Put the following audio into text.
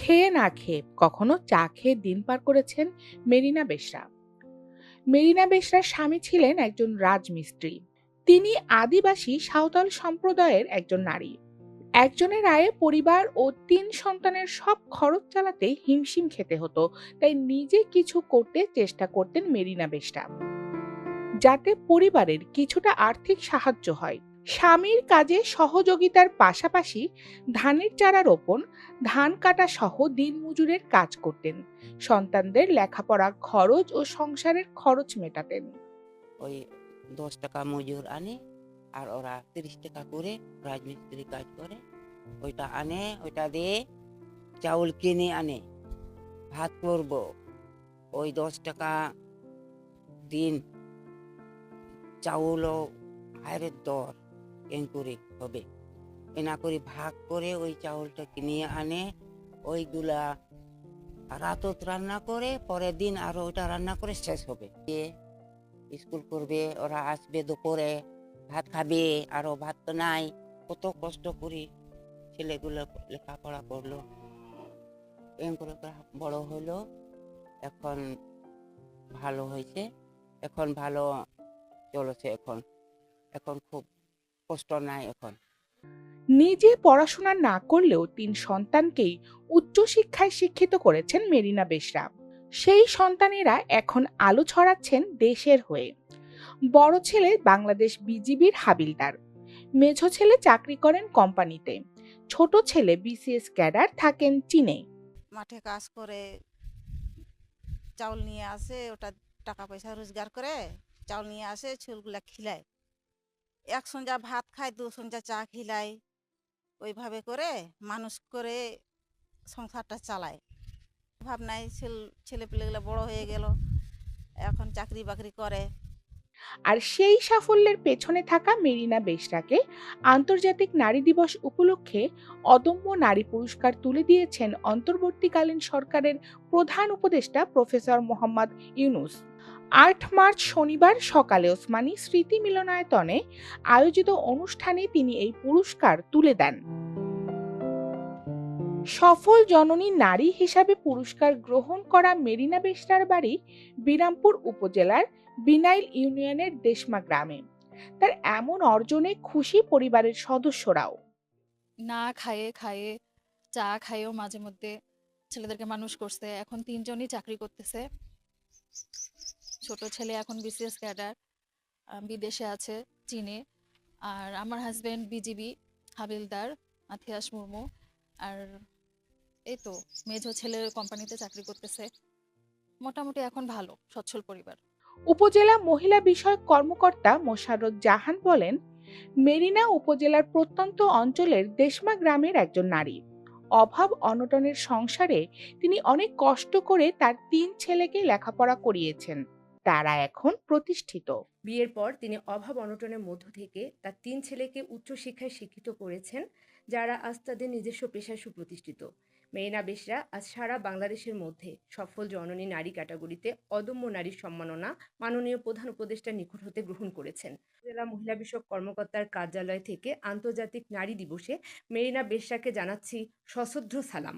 খেয়ে না খেয়ে, কখনো চা খেয়ে দিন পার করেছেন মেরিনা বেশরা। মেরিনা বেশরার স্বামী ছিলেন একজন রাজমিস্ত্রি। তিনি আদিবাসী সাঁওতাল সম্প্রদায়ের একজন নারী। একজনের আয়ে পরিবার ও ৩ সন্তানের সব খরচ চালাতে হিমশিম খেতে হতো। তাই নিজে কিছু করতে চেষ্টা করতেন মেরিনা বেশরা, যাতে পরিবারের কিছুটা আর্থিক সাহায্য হয়। স্বামীর কাজে সহযোগিতার পাশাপাশি ধানের চারা রোপণ, ধান কাটা সহ দিনমজুরের কাজ করতেন। সন্তানদের লেখাপড়া খরচ ও সংসারের খরচ মেটাতেন। ওই ১০ টাকা মজুর আনে, আর ওরা ৩০ টাকা করে রাজমিস্ত্রি কাজ করে। ওইটা আনে, ওইটা দিয়ে চাউল কিনে আনে, ভাত করব। ওই ১০ টাকা দিন চাউল ও হারের দর করে হবে, এনা করে ভাগ করে ওই চাউলটা কিনে আনে। ওইগুলা রাতত রান্না করে, পরের দিন আরো ওইটা রান্না করে শেষ হবে। স্কুল করবে, ওরা আসবে দুপুরে, ভাত খাবে, আরো ভাত তো নাই। কত কষ্ট করি ছেলেগুলো লেখাপড়া করলো, এম করে বড় হলো। এখন ভালো হয়েছে, এখন ভালো চলেছে। এখন এখন খুব কষ্ট নাই এখন। নিজে পড়াশোনা না করলেও ৩ সন্তানকেই উচ্চশিক্ষায় শিক্ষিত করেছেন মেরিনা বেশরা। সেই সন্তানেরা এখন আলো ছড়াচ্ছেন দেশের হয়ে। বড় ছেলে বাংলাদেশ বিজিবির হাবিলদার, মেঝো ছেলে চাকরি করেন কোম্পানিতে, ছোট ছেলে বিসিএস ক্যাডার, থাকেন চীনে। মাঠে কাজ করে চাউল নিয়ে আসে, ওটা টাকা পয়সা রোজগার করে চাউল নিয়ে আসে, চুলগুলা খিলায়। এক সন্ধ্যা ভাত খায়, ২ সন্ধ্যা চা খিলায়। ওইভাবে করে মানুষ করে সংসারটা চালায়। ভাবনায় ছেলে পেলেগুলো বড় হয়ে গেল, এখন চাকরি বাকরি করে। আর সেই সাফল্যের পেছনে থাকা মেরিনা বেশরাকে আন্তর্জাতিক নারী দিবস উপলক্ষে অদম্য নারী পুরস্কার তুলে দিয়েছেন অন্তর্বর্তীকালীন সরকারের প্রধান উপদেষ্টা প্রফেসর মোহাম্মদ ইউনুস। ৮ মার্চ শনিবার সকালে ওসমানী স্মৃতি মিলনায়তনে আয়োজিত অনুষ্ঠানে তিনি এই পুরস্কার তুলে দেন। সফল জননী নারী হিসাবে পুরস্কার গ্রহণ করা মেরিনা বেশরার বাড়ি বিরামপুর উপজেলার বিনাইল ইউনিয়নের দেশমা গ্রামে। তার এমন অর্জনে খুশি পরিবারের সদস্যরাও। না খায়ে খায়ে চা খাইয়েও মাঝে মধ্যে ছেলেদেরকে মানুষ করছে। এখন ৩ জনই চাকরি করতেছে। ছোট ছেলে এখন বিসিএস ক্যাডার, বিদেশে আছে, চীনে। আর আমার হাজবেন্ড বিজিবি হাবিলদার, মাথিয়াস মুর্মু। আর এই তো মেঝো ছেলের কোম্পানিতে চাকরি করতেছে। মোটামুটি এখন ভালো সচ্ছল পরিবার। উপজেলা মহিলা বিষয়ক কর্মকর্তা মোশাররত জাহান বলেন, মেরিনা উপজেলার প্রত্যন্ত অঞ্চলের দেশমা গ্রামের একজন নারী। অভাব অনটনের সংসারে তিনি অনেক কষ্ট করে তার ৩ ছেলেকে লেখাপড়া করিয়েছেন। তারা এখন প্রতিষ্ঠিত। বিয়ের পর তিনি অভাব অনটনের মধ্য থেকে তার ৩ ছেলেকে উচ্চশিক্ষায় শিক্ষিত করেছেন, যারা আজ তাদের নিজস্ব পেশায় সুপ্রতিষ্ঠিত। মেরিনা বেশরা আজ সারা বাংলাদেশের মধ্যে সফল জননী নারী ক্যাটাগরিতে অদম্য নারীর সম্মাননা মাননীয় প্রধান উপদেষ্টার নিকট হতে গ্রহণ করেছেন। জেলা মহিলা বিষয়ক কর্মকর্তার কার্যালয় থেকে আন্তর্জাতিক নারী দিবসে মেরিনা বেশরাকে জানাচ্ছি সশ্রদ্ধ সালাম।